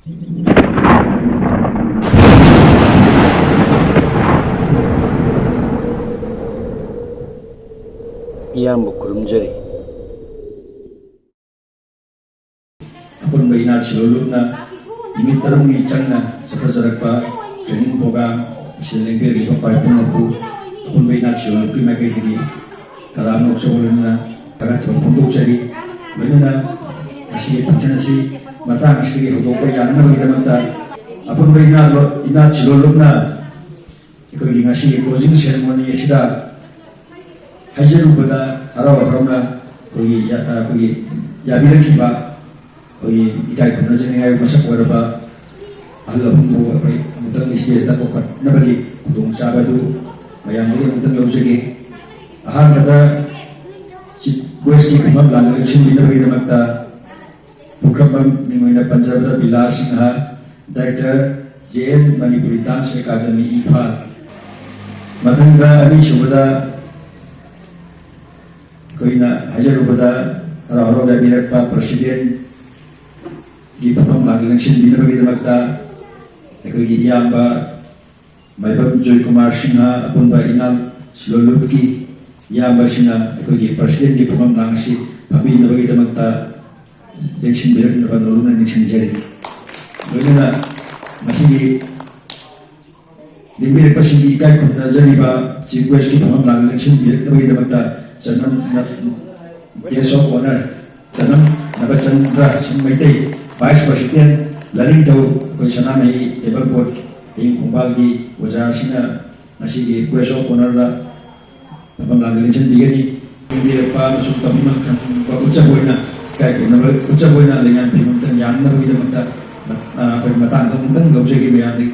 ꯏꯌꯥꯝꯕ ꯈꯨꯔꯨꯝꯖꯔꯤ꯫ ꯑꯄꯨꯟꯕ ꯏꯅꯥꯠ ꯁꯤꯂꯣꯂꯨꯞꯅ ꯅꯨꯃꯤꯠ 6ꯒꯤ ꯆꯪꯅ ꯆꯠꯊꯖꯔꯛꯄ ꯇ꯭ꯔꯦꯅꯤꯡ ꯄ꯭ꯔꯣꯒ꯭ꯔꯥꯝ ꯑꯁꯤ ꯂꯦꯡꯕꯤꯔꯛꯂꯤꯕ ꯄꯥꯔꯠ ꯄꯨꯝꯅꯃꯛꯄꯨ ꯑꯄꯨꯟꯕ ꯏꯅꯥꯠ ꯁꯤꯂꯣꯂꯨꯞꯀꯤ ꯃꯥꯏꯀꯩꯗꯒꯤ ꯇꯔꯥꯝꯅ ꯑꯣꯛꯆꯕ ꯂꯣꯏꯅꯅ ꯊꯥꯒꯠꯆꯕ ꯐꯣꯡꯗꯣꯛꯆꯔꯤ꯫ ꯂꯣꯏꯅꯅ ꯉꯁꯤꯒꯤ ꯐꯪꯁꯟ ꯑꯁꯤ ꯃꯇꯥꯡ ꯑꯁꯤꯗꯒꯤ ꯍꯧꯗꯣꯛꯄ ꯌꯥꯅꯅꯕꯒꯤꯗꯃꯛꯇ ꯑꯄꯨꯟꯕ ꯏꯅꯥꯠ ꯁꯤꯂꯣꯂꯨꯞꯅ ꯑꯩꯈꯣꯏꯒꯤ ꯉꯁꯤꯒꯤ ꯀ꯭ꯂꯣꯖꯤꯡ ꯁꯦꯔꯦꯃꯣꯅꯤ ꯑꯁꯤꯗ ꯍꯥꯏꯖꯔꯨꯕꯗ ꯍꯔꯥꯎ ꯍꯔꯥꯎꯅ ꯑꯩꯈꯣꯏꯒꯤ ꯌꯥꯕꯤꯔꯛꯈꯤꯕ ꯑꯩꯈꯣꯏꯒꯤ ꯏꯀꯥꯏ ꯈꯨꯝꯅꯖꯅꯤꯡꯉꯥꯏ ꯃꯁꯛ ꯑꯣꯏꯔꯕ ꯑꯍꯜ ꯂꯃꯟꯕꯨ ꯑꯩꯈꯣꯏ ꯑꯃꯨꯛꯇꯪ ꯁ꯭ꯇꯦꯖꯗ ꯀꯧꯈꯠꯅꯕꯒꯤ ꯈꯨꯗꯣꯡꯆꯥꯕ ꯑꯗꯨ ꯃꯌꯥꯝꯗꯒꯤ ꯑꯃꯨꯛꯇꯪ ꯂꯧꯖꯒꯦ꯫ ꯑꯍꯥꯟꯕꯗ ꯆꯤꯐ ꯒꯦꯁꯀꯤ ꯈꯨꯃꯝ ꯂꯥꯟꯅ ꯂꯧꯁꯤꯟꯕꯤꯅꯕꯒꯤꯗꯃꯛꯇ ꯄꯨꯈ꯭ꯔꯝꯕꯝ ꯃꯤꯡ ꯑꯣꯏꯅ ꯄꯟꯖꯕꯗ Bilash Singh, director JN Manipuri dance academy Imphal. ꯃꯊꯪꯗ ꯑꯅꯤꯁꯨꯕꯗ ꯑꯩꯈꯣꯏꯅ ꯍꯥꯏꯖꯔꯨꯕꯗ ꯍꯔꯥꯎ ꯍꯔꯥꯎ ꯌꯥꯕꯤꯔꯛꯄ ꯄ꯭ꯔꯁꯤꯗꯦꯟꯒꯤ ꯐꯝꯐꯝ ꯂꯥꯡꯗ ꯂꯦꯡꯁꯤꯟꯕꯤꯅꯕꯒꯤꯗꯃꯛꯇ ꯑꯩꯈꯣꯏꯒꯤ ꯏꯌꯥꯝꯕ ꯃꯥꯏꯕꯝ ꯖꯣꯏꯀꯨꯃꯥꯔ ꯁꯤꯡꯍ ꯑꯄꯨꯟꯕ ꯏꯅꯥꯠ ꯁꯤꯂꯣꯂꯨꯞꯀꯤ ꯏꯌꯥꯝꯕꯁꯤꯡꯅ ꯑꯩꯈꯣꯏꯒꯤ ꯄ꯭ꯔꯁꯤꯗꯦꯟꯒꯤ ꯐꯝꯐꯝ ꯂꯥꯡ ꯑꯁꯤ ꯐꯝꯕꯤꯅꯕꯒꯤꯗꯃꯛꯇ ꯂꯦꯡꯁꯤꯟꯕꯤꯔꯛꯅꯕ ꯅꯣꯂꯨꯛꯅ ꯅꯤꯡꯁꯤꯡꯖꯔꯤ꯫ ꯂꯣꯏꯅꯅ ꯃꯁꯤꯒꯤ ꯂꯦꯡꯕꯤꯔꯛꯄꯁꯤꯡꯒꯤ ꯏꯀꯥꯏ ꯈꯨꯝꯅꯖꯔꯤꯕ ꯆꯤꯐ ꯒꯦꯁꯀꯤ ꯐꯝꯐꯝ ꯂꯥꯡꯗ ꯂꯦꯡꯁꯤꯟꯕꯤꯔꯛꯅꯕꯒꯤꯗꯃꯛꯇ ꯒꯦꯁ ꯑꯣꯐ ꯑꯣꯅꯔ ꯆꯅꯝ ꯅꯕꯆꯟꯗ꯭ꯔ ꯁꯤꯡ ꯃꯩꯇꯩ, ꯚꯥꯏꯁ ꯄ꯭ꯔꯁꯤꯗꯦꯟ ꯂꯅꯤꯡꯊꯧ ꯑꯩꯈꯣꯏ ꯁꯅꯥꯃꯍꯤ ꯇꯦꯡꯕꯥꯡꯄꯣꯠ ꯍꯌꯤꯡ ꯈꯣꯡꯕꯥꯜꯒꯤ ꯑꯣꯖꯥꯁꯤꯡꯅ ꯉꯁꯤꯒꯤ ꯒꯦꯁ ꯑꯣꯐ ꯑꯣꯅꯔꯗ ꯐꯝꯐꯝ ꯂꯥꯡꯗ ꯂꯦꯡꯁꯤꯟꯕꯤꯒꯅꯤ꯫ ꯂꯦꯡꯕꯤꯔꯛꯄ ꯑꯃꯁꯨꯡ ꯇꯧꯕꯤꯃꯜ ꯈꯪꯕ ꯎꯠꯆꯕ ꯑꯣꯏꯅ ꯏꯀꯥꯏ ꯈꯨꯝꯅꯕ ꯎꯠꯆꯕ ꯑꯣꯏꯅ ꯂꯩꯉꯥꯛ ꯐꯤꯕꯝꯇꯪ ꯌꯥꯅꯅꯕꯒꯤꯗꯃꯛꯇ ꯑꯩꯈꯣꯏ ꯃꯇꯥꯡꯗ ꯑꯃꯨꯛꯇꯪ ꯂꯧꯖꯒꯦ ꯃꯌꯥꯝꯗꯒꯤ꯫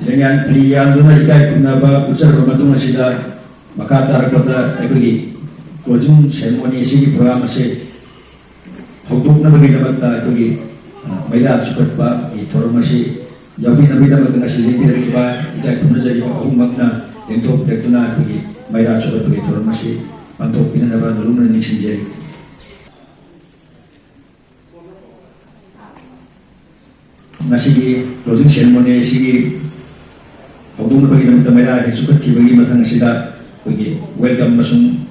ꯂꯩꯉꯥꯛ ꯐꯤ ꯌꯥꯝꯗꯨꯅ ꯏꯀꯥꯏ ꯈꯨꯝꯅꯕ ꯎꯠꯆꯔꯕ ꯃꯇꯨꯡ ꯑꯁꯤꯗ ꯃꯈꯥ ꯇꯥꯔꯛꯄꯗ ꯑꯩꯈꯣꯏꯒꯤ ꯀ꯭ꯂꯣꯖꯤꯡ ꯁꯦꯔꯦꯃꯣꯅꯤ ꯑꯁꯤꯒꯤ ꯄ꯭ꯔꯣꯒ꯭ꯔꯥꯝ ꯑꯁꯤ ꯍꯧꯗꯣꯛꯅꯕꯒꯤꯗꯃꯛꯇ ꯑꯩꯈꯣꯏꯒꯤ ꯃꯩꯔꯥ ꯆꯨꯀꯠꯄꯒꯤ ꯊꯧꯔꯝ ꯑꯁꯤ ꯌꯥꯎꯕꯤꯅꯕꯒꯤꯗꯃꯛꯇ ꯉꯁꯤ ꯂꯦꯡꯕꯤꯔꯛꯂꯤꯕ ꯏꯀꯥꯏ ꯈꯨꯝꯅꯖꯔꯤꯕ ꯑꯍꯨꯝꯃꯛꯅ ꯂꯦꯡꯊꯣꯛꯄꯤꯔꯛꯇꯨꯅ ꯑꯩꯈꯣꯏꯒꯤ ꯃꯩꯔꯥ ꯆꯨꯀꯠꯄꯒꯤ ꯊꯧꯔꯝ ꯑꯁꯤ ꯄꯥꯡꯊꯣꯛꯄꯤꯅꯅꯕ ꯅꯣꯂꯨꯛꯅ ꯅꯤꯡꯁꯤꯡꯖꯔꯤ꯫ ꯉꯁꯤꯒꯤ ꯀ꯭ꯂꯣꯖꯤꯡ ꯁꯦꯔꯦꯃꯣꯅꯤ ꯑꯁꯤꯒꯤ ꯍꯧꯗꯣꯛꯅꯕꯒꯤꯗꯃꯛꯇ ꯃꯩꯔꯥ ꯍꯦꯛ ꯆꯨꯀꯠꯈꯤꯕꯒꯤ ꯃꯊꯪ ꯑꯁꯤꯗ ꯑꯩꯈꯣꯏꯒꯤ ꯋꯦꯜꯀꯝ ꯑꯃꯁꯨꯡ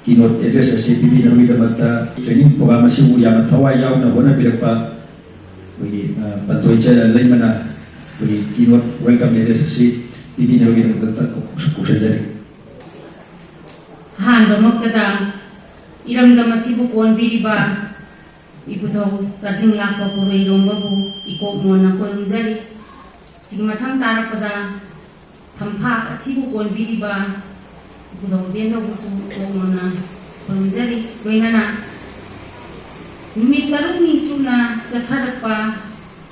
ꯀꯤꯅꯣꯠ ꯑꯦꯗ꯭ꯔꯦꯁ ꯑꯁꯤ ꯄꯤꯕꯤꯅꯕꯒꯤꯗꯃꯛꯇ ꯇ꯭ꯔꯦꯅꯤꯡ ꯄ꯭ꯔꯣꯒ꯭ꯔꯥꯝ ꯑꯁꯤꯕꯨ ꯌꯥꯝꯅ ꯊꯋꯥꯏ ꯌꯥꯎꯅ ꯍꯣꯠꯅꯕꯤꯔꯛꯄ ꯑꯩꯈꯣꯏꯒꯤ ꯕꯟꯇꯣꯏ ꯂꯩꯃꯅ ꯑꯩꯈꯣꯏꯒꯤ ꯀꯤꯅꯣꯠ ꯋꯦꯜꯀꯝ ꯑꯦꯗ꯭ꯔꯦꯁ ꯑꯁꯤ ꯄꯤꯕꯤꯅꯕꯒꯤꯗꯃꯛꯇ ꯀꯧꯁꯤꯟꯖꯔꯤ꯫ ꯑꯍꯥꯟꯕꯃꯛꯇꯗ ꯏꯔꯝꯗꯝ ꯑꯁꯤꯕꯨ ꯀꯣꯟꯕꯤꯔꯤꯕ ꯏꯕꯨꯙꯧ ꯆꯥꯖꯤꯡ ꯂꯥꯛꯄ ꯄꯨꯔꯩꯔꯣꯝꯕꯕꯨ ꯏꯀꯣꯛꯅꯣꯟꯅ ꯈꯨꯔꯨꯝꯖꯔꯤ꯫ ꯁꯤꯒꯤ ꯃꯊꯪ ꯇꯥꯔꯛꯄꯗ ꯊꯝꯐꯥꯛ ꯑꯁꯤꯕꯨ ꯀꯣꯟꯕꯤꯔꯤꯕ ꯏꯕꯨꯙꯧ ꯕꯦꯟꯗꯧꯕꯨꯁꯨ ꯏꯀꯣꯛꯅꯣꯟꯅ ꯈꯨꯔꯨꯝꯖꯔꯤ꯫ ꯂꯣꯏꯅꯅ ꯅꯨꯃꯤꯠ 6ꯅꯤ ꯆꯨꯞꯅ ꯆꯠꯊꯔꯛꯄ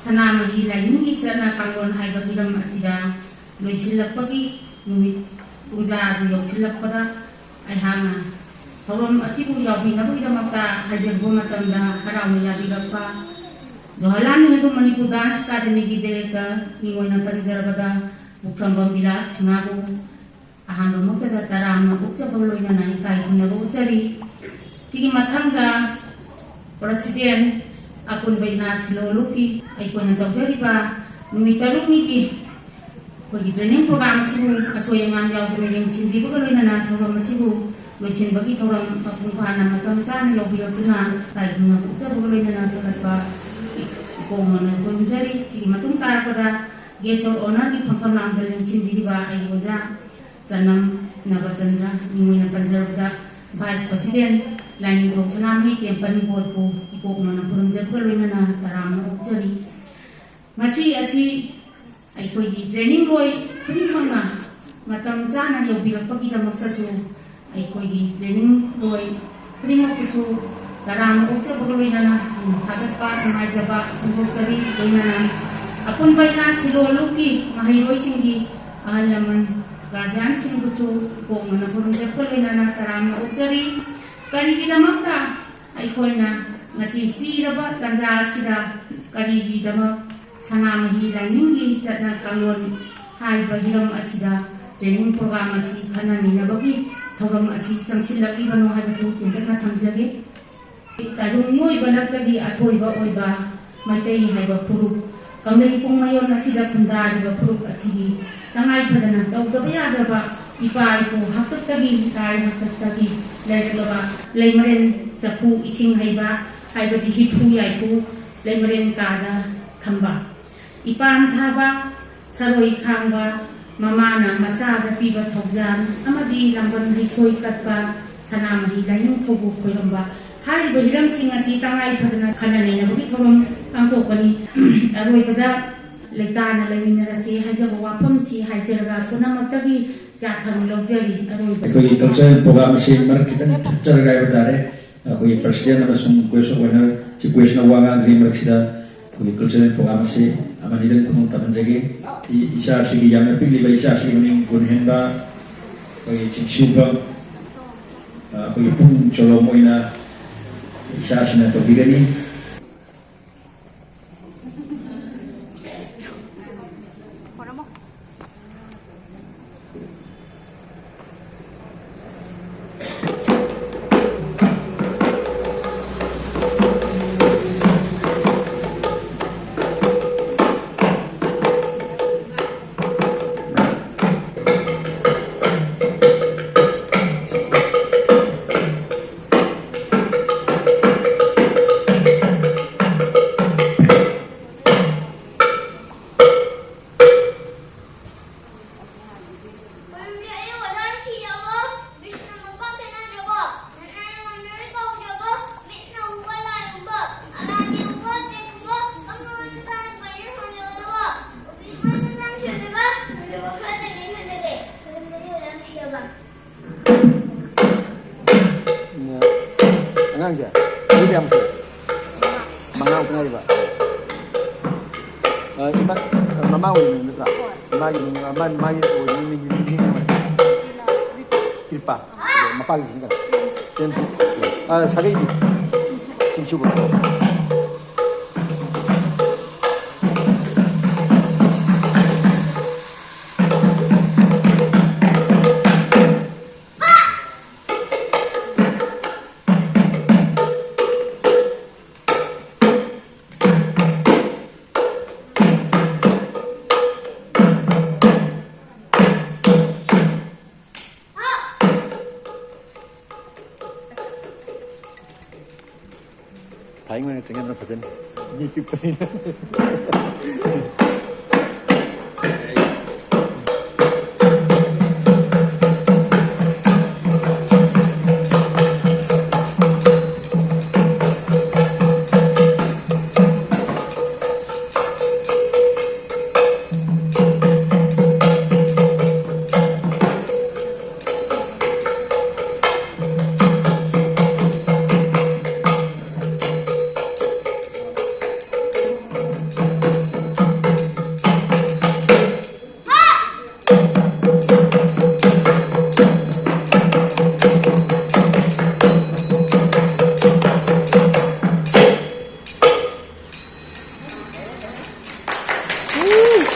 ꯁꯅꯥꯃꯍꯤ ꯂꯥꯏꯅꯤꯡꯒꯤ ꯆꯠꯅ ꯀꯥꯡꯂꯣꯟ ꯍꯥꯏꯕ ꯍꯤꯔꯝ ꯑꯁꯤꯗ ꯂꯣꯏꯁꯤꯜꯂꯛꯄꯒꯤ ꯅꯨꯃꯤꯠ ꯄꯨꯡꯖꯥ ꯑꯗꯨ ꯌꯧꯁꯤꯜꯂꯛꯄꯗ ꯑꯩꯍꯥꯛꯅ ꯊꯧꯔꯝ ꯑꯁꯤꯕꯨ ꯌꯥꯎꯕꯤꯅꯕꯒꯤꯗꯃꯛꯇ ꯍꯥꯏꯖꯔꯨꯕ ꯃꯇꯝꯗ ꯍꯔꯥꯎꯅ ꯌꯥꯕꯤꯔꯛꯄ ꯖꯋꯥꯍꯔꯂꯥꯜ ꯅꯦꯍꯔꯨ ꯃꯅꯤꯄꯨꯔ ꯗꯥꯟꯁ ꯑꯦꯀꯥꯗꯃꯤꯒꯤ ꯗꯥꯏꯔꯦꯛꯇꯔ ꯃꯤꯡ ꯑꯣꯏꯅ ꯄꯟꯖꯔꯕꯗ ꯄꯨꯈ꯭ꯔꯝꯕꯝ ꯕꯤꯂꯥꯁ ꯁꯤꯡꯍꯕꯨ ꯑꯍꯥꯟꯕꯃꯛꯇꯗ ꯇꯔꯥꯝꯅ ꯑꯣꯛꯆꯕ ꯂꯣꯏꯅꯅ ꯏꯀꯥꯏ ꯈꯨꯝꯅꯕ ꯎꯠꯆꯔꯤ꯫ ꯁꯤꯒꯤ ꯃꯊꯪꯗ ꯄ꯭ꯔꯁꯤꯗꯦꯟ ꯑꯄꯨꯟꯕ ꯏꯅꯥꯠ ꯁꯤꯂꯣꯂꯨꯞꯀꯤ ꯑꯩꯈꯣꯏꯅ ꯇꯧꯖꯔꯤꯕ ꯅꯨꯃꯤꯠ 6ꯅꯤꯒꯤ ꯑꯩꯈꯣꯏꯒꯤ ꯇ꯭ꯔꯦꯅꯤꯡ ꯄ꯭ꯔꯣꯒ꯭ꯔꯥꯝ ꯑꯁꯤꯕꯨ ꯑꯁꯣꯏ ꯑꯉꯥꯝ ꯌꯥꯎꯗꯅ ꯌꯦꯡꯁꯤꯟꯕꯤꯕꯒ ꯂꯣꯏꯅꯅ ꯊꯧꯔꯝ ꯑꯁꯤꯕꯨ ꯂꯣꯏꯁꯤꯟꯕꯒꯤ ꯊꯧꯔꯝ ꯃꯄꯨꯡ ꯐꯥꯅ ꯃꯇꯝ ꯆꯥꯅ ꯌꯧꯕꯤꯔꯛꯇꯨꯅ ꯏꯀꯥꯏ ꯈꯨꯝꯅꯕ ꯎꯠꯆꯕꯒ ꯂꯣꯏꯅꯅ ꯊꯥꯒꯠꯄ ꯏꯀꯣꯛꯅꯣꯟꯅ ꯈꯨꯔꯨꯝꯖꯔꯤ꯫ ꯁꯤꯒꯤ ꯃꯇꯨꯡ ꯇꯥꯔꯛꯄꯗ ꯒꯦꯁ ꯑꯣꯐ ꯑꯣꯅꯔꯒꯤ ꯐꯝꯐꯝ ꯂꯥꯡꯗ ꯂꯦꯡꯁꯤꯟꯕꯤꯔꯤꯕ ꯑꯩꯒꯤ ꯑꯣꯖꯥ ꯆꯅꯝ ꯅꯕꯆꯟꯗ꯭ꯔ ꯃꯤꯡ ꯑꯣꯏꯅ ꯄꯟꯖꯔꯕꯗ ꯚꯥꯏꯁ ꯄ꯭ꯔꯁꯤꯗꯦꯟ ꯂꯥꯏꯅꯤꯡꯊꯧ ꯁꯅꯥꯃꯍꯤ ꯇꯦꯡꯕꯥꯡꯄꯣꯠꯄꯨ ꯏꯀꯣꯛꯅꯣꯟꯅ ꯈꯨꯔꯨꯝꯖꯕꯒ ꯂꯣꯏꯅꯅ ꯇꯔꯥꯝꯅ ꯑꯣꯛꯆꯔꯤ꯫ ꯉꯁꯤ ꯑꯁꯤ ꯑꯩꯈꯣꯏꯒꯤ ꯇ꯭ꯔꯦꯅꯤꯡ ꯂꯣꯏ ꯈꯨꯗꯤꯡꯃꯛꯅ ꯃꯇꯝ ꯆꯥꯅ ꯌꯧꯕꯤꯔꯛꯄꯒꯤꯗꯃꯛꯇꯁꯨ ꯑꯩꯈꯣꯏꯒꯤ ꯇ꯭ꯔꯦꯅꯤꯡ ꯂꯣꯏ ꯈꯨꯗꯤꯡꯃꯛꯄꯨꯁꯨ ꯇꯔꯥꯝꯅ ꯑꯣꯛꯆꯕꯒ ꯂꯣꯏꯅꯅ ꯊꯥꯒꯠꯄ ꯅꯨꯡꯉꯥꯏꯖꯕ ꯐꯣꯡꯗꯣꯛꯆꯔꯤ꯫ ꯂꯣꯏꯅꯅ ꯑꯄꯨꯟꯕ ꯏꯅꯥꯠ ꯁꯤꯂꯣꯂꯨꯞꯀꯤ ꯃꯍꯩꯔꯣꯏꯁꯤꯡꯒꯤ ꯑꯍꯜ ꯂꯃꯟ guardian सिंगबुचु कोंगना खुरुमजबका लोइनाना तरामना उक्जरी करिगिदमक्ता अइखोइना ngasi siraba tanja sida karigidama sanamahi lainingi chatna kalon haiba hiram achida training program achi khanani nabagi thoram achi changsilaki bano haibatu tindakna thamjage tarumoi banaktagi athoiba oiba maitei haiba puruk kanglei pungmayon achida khundariba puruk achi tangai phadana tawdaba yadaba ipai ko haktagi tai haktagi leiraba leimaren chapu iching haiba haibadi hipu yaipu leimaren kada thamba ipan thaba saroi khangba mamana machada piba thokjan amadi lamban hisoi katpa sanamahi lainung thobu khoiramba hariba hiram chinga chi tangai phadana khanane na bagi thorom tangthokani aroi bada leitana leminara chi haijaba wafam chi haijaraga punamatagi jathang logjari aroi koi culture program se mar kitan charagai badare koi president amasung question winner si question wanga dream rakhida koi culture program se amani dan kunung tamanjage isa sigi yamna pili ba isa sigi ning kunhenba koi chingshuba koi pung cholomoina isa sina to bigani Angang ini yang mangau kenal ba? Iba mamau ini betul. Mai ini kirpa. Mapagi sini kan. Tentu. Sari ini. Cincin boleh. Paling dengan apa jen? Ni paling.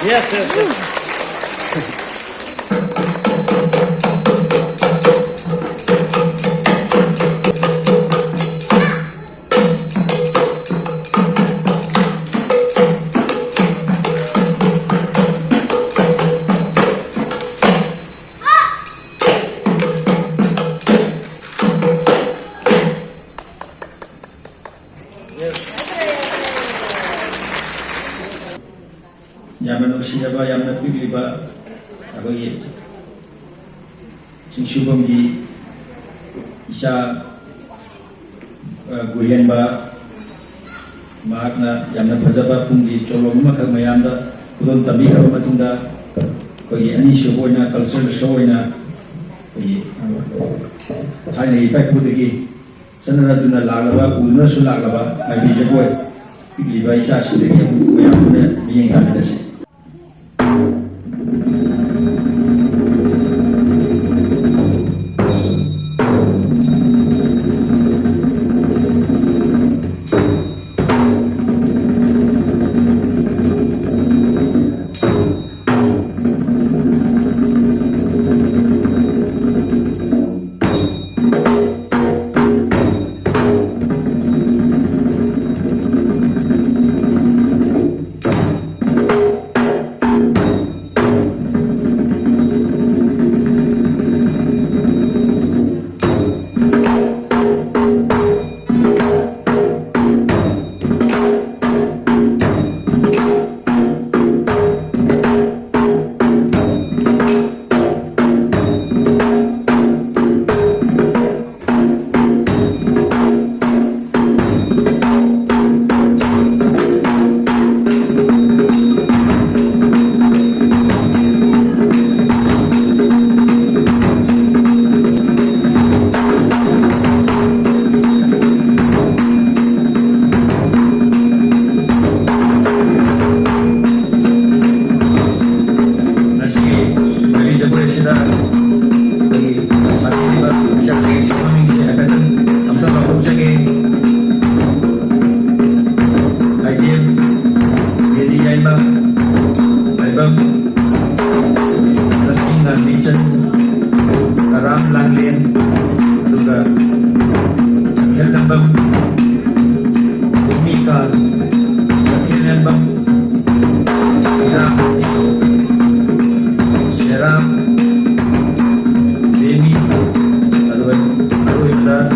Yes. Yamano Shinaba Yamna Pigliba Agoye Shubamgi Isha Guyenba Magna Yamna Pajaba Pungi Choloma Kamayanda Kudon Tabika Matunda Koyi Ani Shoboina Cultural Shoboina Tiny Ipak Putigi Sanaraduna Lagaba Udna Sulagaba Nabijaboy Pigliba Isha Shudegi Yamuna being happiness. Lembang, Bumika, Sakil Lembang, Iram, Sheram, Demi, Arwindra,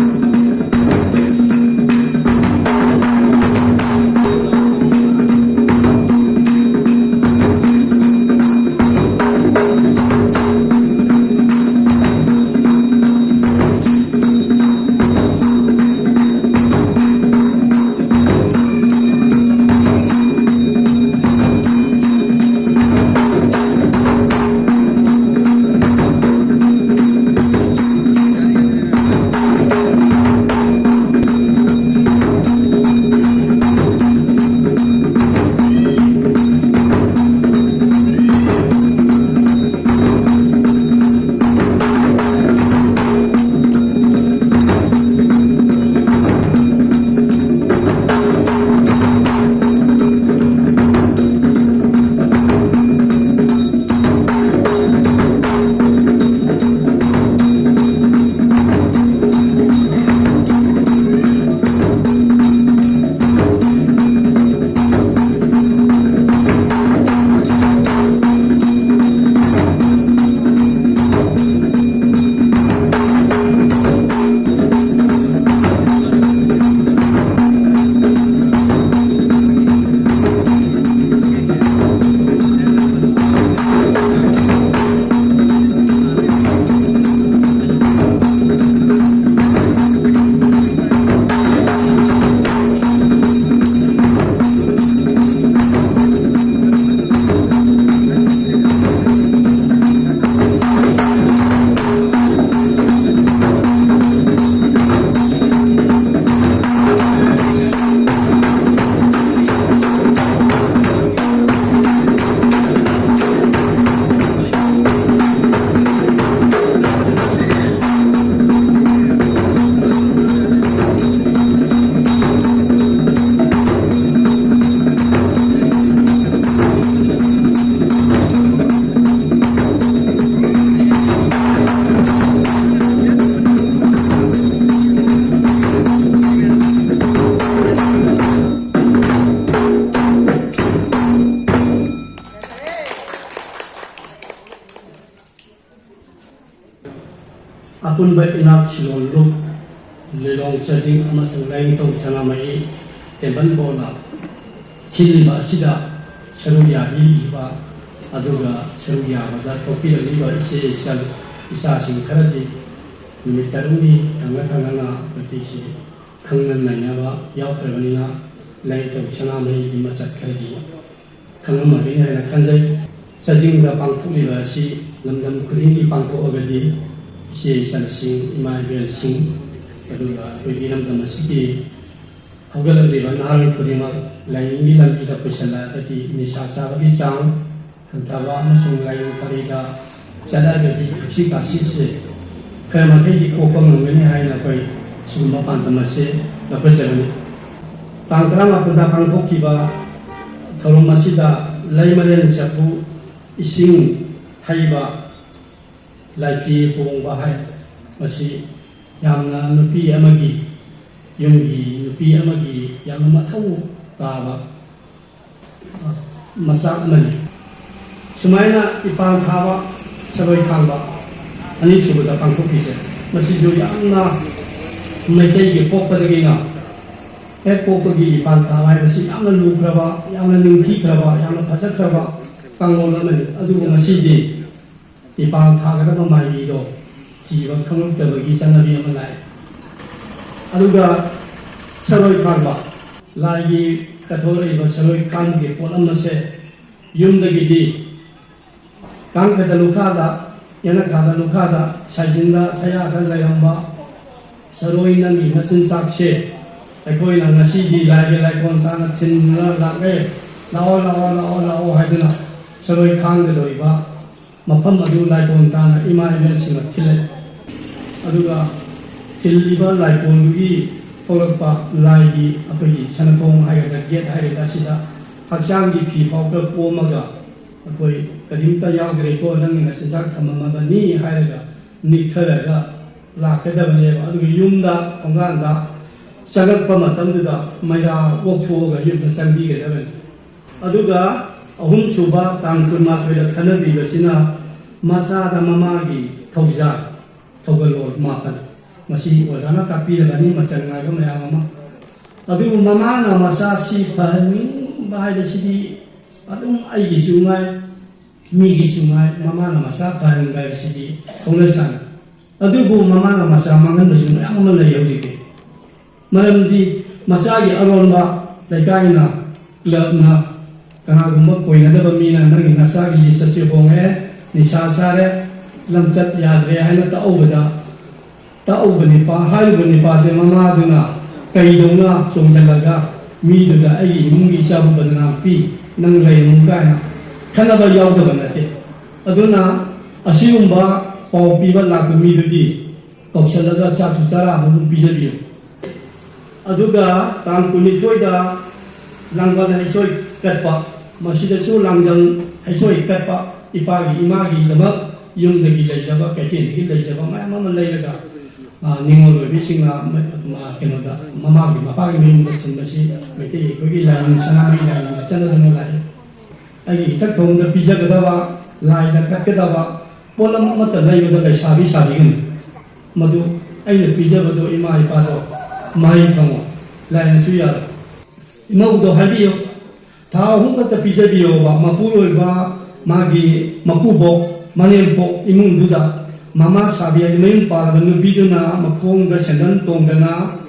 Apun ba inak silon lu lelong sajing amasung lain tong sanamai teban bona chili ba sida seruya bi ba aduga seruya ba topi li ba ise isa sing kharadi mitaruni tanga tanga pati si khangnan na ba yaw kharbanina lain tong sanamai di machat kharadi khangam ma bi na khanjai sajing da pangthuli ba si lamdam khuding di pangtho agadi si salsing imajel sing aduga wiginam damasiki haugal riban harang kurima lain ni lam kita pusala tadi ni sasa bi chang antaba masung lain tarida sada gadi tuchi kasi se kama kai di kopang ngani hai na koi sumba pan damase la pusala tangtrama puda pang thoki ba tholom masida laimaren chapu ising haiba Laki pong bahay masih yang nupi amagi yunggi nupi amagi yang matau taba masak mani semuanya ipang tawa sebagai kamba ani sudah pangku kisah masih jo yang na mereka pok pergi na pok pergi ipang tawa masih yang lu keraba yang ningti keraba yang pasal keraba panggolan mani aduh masih di Ipang thagada ba mai do jiwa khang ta bagi chanabi amalai aduga saroi khangba lai kathole ba saroi khang ge polam se yum da gidi kang ka lukha da yana ka da lukha da sajinda saya ka zayamba saroi nani masin sakse akoi na ngasi di lai kon ta na thin la ge lao haiduna saroi khang ge doiba mafam adu laikon tana ima email singa thile aduga thiliba laikon gi tolakpa laigi apagi sanatong haida get haida sida haksang gi phi pawka pomaga akoi kadimta yagre ko nang na sinjak thamama bani haida ni tharaga lakada bane aduga yumda thonganda ꯆꯪꯂꯛꯄ ꯃꯇꯝꯗꯨꯗ ꯃꯩꯔꯥ ꯑꯣꯛꯊꯣꯛꯑꯒ ꯌꯨꯝꯗ ꯆꯪꯕꯤꯒꯗꯕꯅꯤ ꯑꯗꯨꯒ ꯑꯍꯨꯝꯁꯨꯕ ꯇꯥꯡ 12ꯗ ꯈꯟꯅꯕꯤꯕꯁꯤꯅ ꯃꯆꯥꯗ ꯃꯃꯥꯒꯤ ꯊꯧꯖꯥꯜ ꯊꯧꯒꯜꯂꯣꯟ 9 ꯃꯁꯤ ꯑꯣꯖꯥꯅ ꯇꯥꯛꯄꯤꯔꯕꯅꯤ ꯃꯆꯪ ꯅꯥꯏꯕ ꯃꯌꯥꯝ ꯑꯃ ꯑꯗꯨꯕꯨ ꯃꯃꯥꯅ ꯃꯆꯥꯁꯤ ꯐꯍꯟꯅꯤꯡꯕ ꯍꯥꯏꯕꯁꯤꯗꯤ ꯑꯗꯨꯝ ꯑꯩꯒꯤꯁꯨ ꯉꯥꯏ ꯃꯤꯒꯤꯁꯨ ꯉꯥꯏ ꯃꯃꯥꯅ ꯃꯆꯥ ꯐꯍꯟꯕ ꯍꯥꯏꯕꯁꯤꯗꯤ ꯍꯧꯅꯁꯥꯅꯤ ꯑꯗꯨꯕꯨ ꯃꯃꯥꯅ ꯃꯆꯥ ꯃꯥꯡꯍꯟꯕꯁꯨ ꯃꯌꯥꯝ ꯑꯃ ꯂꯩ ꯍꯧꯖꯤꯛꯇꯤ ꯃꯔꯝꯗꯤ ꯃꯆꯥꯒꯤ ꯑꯔꯣꯟꯕ ꯂꯩꯀꯥꯏꯅ ꯀ꯭ꯂꯕꯅ ꯀꯅꯥꯒꯨꯝꯕ ꯀꯣꯏꯅꯗꯕ ꯃꯤꯅ ꯅꯪꯒꯤ ꯅꯆꯥꯒꯤ ꯂꯤꯁ ꯑꯁꯤ ꯍꯣꯡꯉꯦ ꯅꯤꯁꯥ ꯆꯥꯔꯦ ꯂꯝꯆꯠ ꯌꯥꯗ꯭ꯔꯦ ꯍꯥꯏꯅ ꯇꯥꯛꯎꯕ ꯅꯤꯄꯥ ꯍꯥꯏꯔꯤꯕ ꯅꯤꯄꯥꯁꯦ ꯃꯃꯥꯗꯨꯅ ꯀꯩꯗꯧꯅ ꯆꯣꯡꯁꯤꯜꯂꯒ ꯃꯤꯗꯨꯗ ꯑꯩꯒꯤ ꯏꯃꯨꯡꯒꯤ ꯏꯆꯥꯕꯨ ꯕꯗꯅꯥꯝ ꯄꯤ ꯅꯪ ꯂꯩꯔꯅꯨ ꯀꯥꯏꯅ ꯈꯟꯅꯕ ꯌꯥꯎꯗꯕ ꯅꯠꯇꯦ ꯑꯗꯨꯅ ꯑꯁꯤꯒꯨꯝꯕ ꯄꯥꯎ ꯄꯤꯕ ꯂꯥꯛꯄ ꯃꯤꯗꯨꯗꯤ ꯀꯧꯁꯜꯂꯒ ꯆꯥꯛꯁꯨ ꯆꯔꯥ ꯑꯃ ꯄꯤꯖꯕꯤꯌꯨ ꯑꯗꯨꯒ ꯇꯥꯡ 22ꯗ ꯂꯥꯡꯕꯜ ꯍꯩꯁꯣꯏ ꯀꯠꯄ ꯃꯁꯤꯗꯁꯨ ꯂꯥꯡꯖꯪ ꯍꯩꯁꯣꯏ ꯀꯠꯄ ꯏꯄꯥꯒꯤ ꯏꯃꯥꯒꯤꯗꯃꯛ ꯌꯨꯝꯗꯒꯤ ꯂꯩꯖꯕ ꯀꯩꯊꯦꯜꯗꯒꯤ ꯂꯩꯖꯕ ꯃꯌꯥꯝ ꯑꯃ ꯂꯩꯔꯒ ꯅꯤꯡꯉꯣꯜ ꯑꯣꯏꯕꯤꯁꯤꯡꯅ ꯀꯩꯅꯣꯗ ꯃꯄꯥꯒꯤ ꯃꯌꯨꯝꯗ ꯊꯨꯡꯕꯁꯤ ꯃꯩꯇꯩ ꯑꯩꯈꯣꯏꯒꯤ ꯂꯥꯏꯅꯤꯡ ꯁꯅꯥꯃꯍꯤ ꯂꯥꯏꯅꯤꯡꯗ ꯆꯠꯅꯗꯨꯅ ꯂꯥꯛꯏ ꯑꯩꯒꯤ ꯏꯊꯛ ꯊꯣꯡꯗ ꯄꯤꯖꯒꯗꯕ ꯂꯥꯏꯗ ꯀꯠꯀꯗꯕ ꯄꯣꯠꯂꯝ ꯑꯃꯠꯇ ꯂꯩꯕꯗ ꯂꯩꯁꯥꯕꯤ ꯁꯥꯕꯤꯒꯅꯤ ꯃꯗꯨ ꯑꯩꯅ ꯄꯤꯖꯕꯗꯣ ꯏꯃꯥ ꯏꯄꯥꯗꯣ ꯃꯍꯩ ꯐꯪꯉꯣ ꯂꯥꯏꯅꯁꯨ ꯌꯥꯔꯣꯏ ꯏꯃꯧꯗꯣ ꯍꯥꯏꯕꯤꯌꯨ ꯊꯥ 3 ꯈꯛꯇ ꯄꯤꯖꯕꯤꯌꯣꯕ ꯃꯄꯨꯔꯣꯏꯕ ꯃꯥꯒꯤ ꯃꯀꯨꯕꯣꯛ ꯃꯅꯦꯝꯄꯣꯛ ꯏꯃꯨꯡꯗꯨꯗ ꯃꯃꯥ ꯁꯥꯕꯤ ꯍꯥꯏꯗꯤ ꯃꯌꯨꯝ ꯄꯥꯜꯂꯕ ꯅꯨꯄꯤꯗꯨꯅ ꯃꯈꯣꯡꯗ ꯁꯦꯟꯗꯟ ꯇꯣꯡꯗꯅ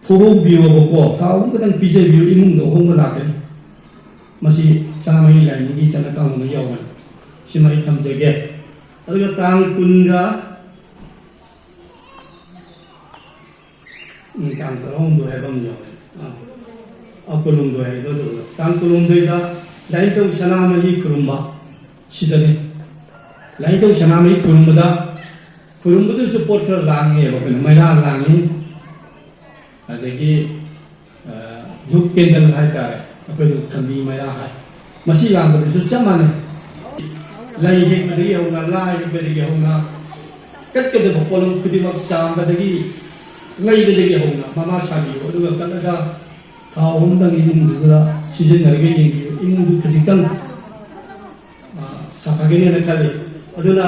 ꯐꯨꯍꯧꯕꯤꯌꯣꯕꯀꯣ ꯊꯥ 3 ꯈꯛꯇꯪ ꯄꯤꯖꯕꯤꯌꯨ ꯏꯃꯨꯡꯗ ꯑꯍꯣꯡꯕ ꯂꯥꯛꯀꯅꯤ ꯃꯁꯤ ꯁꯅꯥꯃꯍꯤ ꯂꯥꯏꯅꯤꯡꯒꯤ ꯆꯠꯅ ꯀꯥꯡꯂꯣꯟꯗ ꯌꯥꯎꯕꯅꯤ ꯁꯤꯃ ꯑꯩ ꯊꯝꯖꯒꯦ ꯑꯗꯨꯒ ꯇꯥꯡ 10ꯒ ꯇꯥꯡ 16 ꯍꯥꯏꯕ ꯑꯃ ꯌꯥꯎꯋꯦ ꯀꯨꯟꯍꯨꯝꯗꯣꯏ ꯍꯥꯏꯕꯗꯣ ꯑꯗꯨꯒ ꯇꯥꯡ 16ꯗ ꯂꯥꯏꯅꯤꯡꯊꯧ ꯁꯅꯥꯃꯍꯤ ꯈꯨꯔꯨꯝꯕ ꯁꯤꯗꯅꯤ ꯂꯥꯏꯅꯤꯡꯊꯧ ꯁꯅꯥꯃꯍꯤ ꯈꯨꯔꯨꯝꯕꯗꯨꯁꯨ ꯄꯣꯠ ꯈꯔ ꯂꯥꯡꯉꯦꯕ ꯑꯩꯈꯣꯏꯅ ꯃꯩꯔꯥ ꯂꯥꯡꯉꯤ ꯑꯗꯒꯤ ꯙꯨꯞ ꯀꯦꯟꯗꯜ ꯍꯥꯏꯇꯥꯔꯦ ꯑꯩꯈꯣꯏꯅ ꯊꯝꯕꯤ ꯃꯩꯔꯥ ꯍꯥꯏ ꯃꯁꯤ ꯂꯥꯡꯕꯗꯨꯁꯨ ꯆꯞ ꯃꯥꯟꯅꯩ ꯂꯩ ꯍꯦꯛꯄꯗꯒꯤ ꯍꯧꯅ ꯂꯥ ꯍꯦꯛꯄꯗꯒꯤ ꯍꯧꯅ ꯀꯠꯀꯗꯕ ꯄꯣꯠꯂꯝ ꯈꯨꯗꯤꯡꯃꯛ ꯆꯥꯝꯕꯗꯒꯤ ꯂꯩꯕꯗꯒꯤ ꯍꯧꯅ ꯃꯃꯥ ꯁꯥꯕꯤꯌꯨ ꯑꯗꯨꯒ ꯀꯠꯂꯒ ꯊꯥ 3 ꯏꯃꯨꯡꯗꯨꯗ ꯁꯤꯖꯤꯟꯅꯔꯒ ꯌꯦꯡꯕꯤꯌꯨ ꯏꯃꯨꯡꯗꯨ ꯈꯖꯤꯛꯇꯪ ꯁꯥꯐꯒꯅꯦꯅ ꯈꯜꯂꯤ ꯑꯗꯨꯅ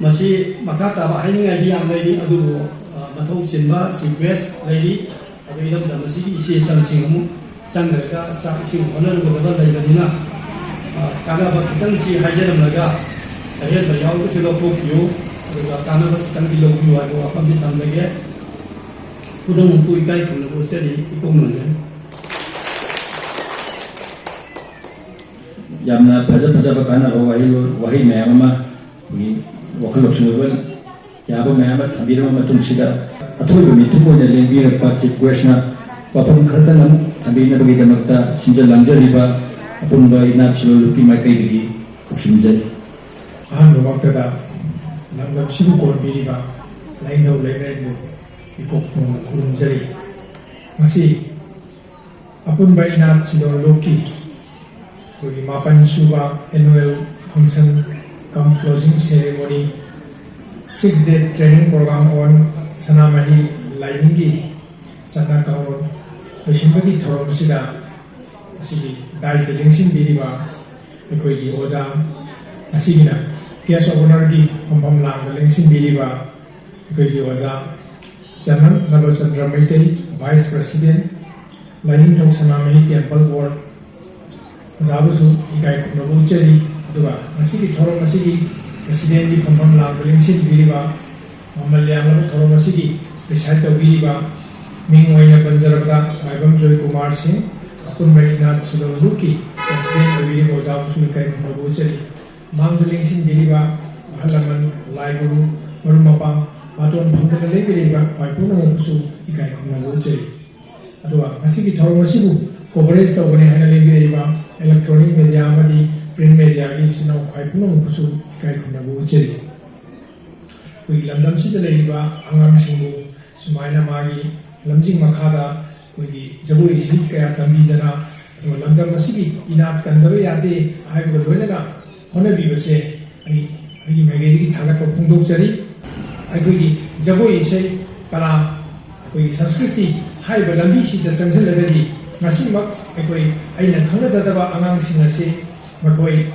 ꯃꯁꯤ ꯃꯈꯥ ꯇꯥꯕ ꯍꯥꯏꯅꯤꯡꯉꯥꯏꯗꯤ ꯌꯥꯝ ꯂꯩꯔꯤ ꯑꯗꯨꯕꯨ ꯃꯊꯧ ꯆꯤꯟꯕ ꯆꯤꯐ ꯒꯦꯁ ꯂꯩꯔꯤ ꯑꯗꯨꯒꯤꯗꯃꯛꯇ ꯃꯁꯤꯒꯤ ꯏꯆꯦ ꯏꯆꯜꯁꯤꯡ ꯑꯃꯨꯛ ꯆꯪꯗ꯭ꯔꯒ ꯆꯥꯛ ꯏꯁꯤꯡ ꯍꯣꯠꯅꯔꯨꯒꯗꯕ ꯂꯩꯕꯅꯤꯅ ꯀꯥꯟꯅꯕ ꯈꯤꯇꯪꯁꯤ ꯍꯥꯏꯖꯔꯝꯂꯒ ꯑꯍꯦꯟꯕ ꯌꯥꯎꯕꯁꯨ ꯂꯧꯊꯣꯛꯄꯤꯌꯨ ꯑꯗꯨꯒ ꯀꯥꯟꯅꯕ ꯈꯤꯇꯪꯗꯤ ꯂꯧꯕꯤꯌꯨ ꯍꯥꯏꯕ ꯋꯥꯐꯝꯗꯤ ꯊꯝꯖꯒꯦ ꯈꯨꯗꯝꯃꯛꯄꯨ ꯏꯀꯥꯏ ꯈꯨꯝꯅꯕ ꯎꯠꯆꯔꯤ ꯏꯀꯣꯛꯅꯖꯔꯤ ꯌꯥꯝꯅ ꯐꯖꯕ ꯀꯥꯟꯅꯕ ꯋꯥꯍꯩ ꯃꯌꯥꯝ ꯑꯃ ꯋꯥꯈꯜ ꯂꯧꯁꯤꯡ ꯑꯣꯏꯕ ꯌꯥꯕ ꯃꯌꯥꯝ ꯑꯃ ꯊꯝꯕꯤꯔꯕ ꯃꯇꯨꯡꯁꯤꯗ ꯑꯊꯣꯏꯕ ꯃꯤꯊꯨꯡ ꯑꯣꯏꯅ ꯂꯦꯡꯕꯤꯔꯛꯄ ꯆꯤꯐ ꯒꯦꯁꯅ ꯋꯥꯐꯝ ꯈꯔꯇꯪ ꯑꯃꯨꯛ ꯊꯝꯕꯤꯅꯕꯒꯤꯗꯃꯛꯇ ꯁꯤꯟꯖ ꯂꯥꯡꯖꯔꯤꯕ ꯑꯄꯨꯟꯕ ꯏꯅꯥꯠ ꯁꯤꯂꯣꯟꯂꯨꯞꯀꯤ ꯃꯥꯏꯀꯩꯗꯒꯤ ꯈꯧꯔꯥꯡꯖꯔꯤ ꯑꯍꯥꯟꯕꯃꯛꯇꯗ ꯂꯝꯗꯝꯁꯤꯕꯨ ꯀꯣꯟꯕꯤꯔꯤꯕ ꯂꯥꯏꯅꯤꯡꯊꯧ ꯂꯩꯉꯥꯛꯄꯨ ꯏꯀꯣꯛ ꯅꯣꯡꯅ ꯈꯨꯔꯨꯝꯖꯔꯤ ꯉꯁꯤ ꯑꯄꯨꯟꯕ ꯏꯅꯥꯠ ꯁꯤꯂꯣꯟꯂꯨꯞꯀꯤ ꯑꯩꯈꯣꯏꯒꯤ 9ꯁꯨꯕ ꯑꯦꯅꯨꯋꯦꯜ ꯐꯪꯁꯟ ꯀꯝ closing ceremony 6-day training programme on Sanamahi लाइनिंगी चना काउन लोसिंबगी थौरमसिदा असिगी दाइस लिंसिंग बिरिबा अखोइगी ओजा असिगिना केस ऑनरगी फंफम लांग लिंसिंग बिरिबा अखोइगी ओजा general Navchandra Meitei vice president lining थौ सनामही टेंपल बोर्ड ओजाबुसु इकाई खुनबु चरी दुगा असिगी थौरम असिगी प्रेसिडेंट की फंफम लांग लिंसिंग बिरिबा ममल्याम थौरम असिगी डिसाइड तौबिरिबा मिंग ओइना पंजरबदा आइबम जॉय कुमार सिंह अपुन इनात सिलोंलुपकी प्रेसिडेंट ओबिरिबा ओजाबुसु इकाई खुनबु चरी मांग लिंसिंग बिरिबा हलमन लाइगुरु मरुमपा बातोन फंदना लेबिरिबा वाइपुना मबुसु इकाई खुनबु चरी अदुगा असिगी थौरम असिबु कवरेज तौबने हाना लेबिरिबा इलेक्ट्रॉनिक मीडिया अमदी प्रिंट मीडिया की सिनाव खाइपुना मबुसु इकाई खुनबु चरी कोई लंदम सिद लेबिबा अंगाम सिंगु सुमाइना मागी लमजिंग मखादा कोई जबुई सिट कया तंबीदना लंदम असिगी इनात कंदबे यादे हाइबो लोइनगा होनबिबसे आई मैगेदी थागत फोंदोक चरी आई जबुई से कला कोई संस्कृति हाइब लंबी सिद चंगजलगदी ngasimak ekoi aina khanga jadaba angang singase makoi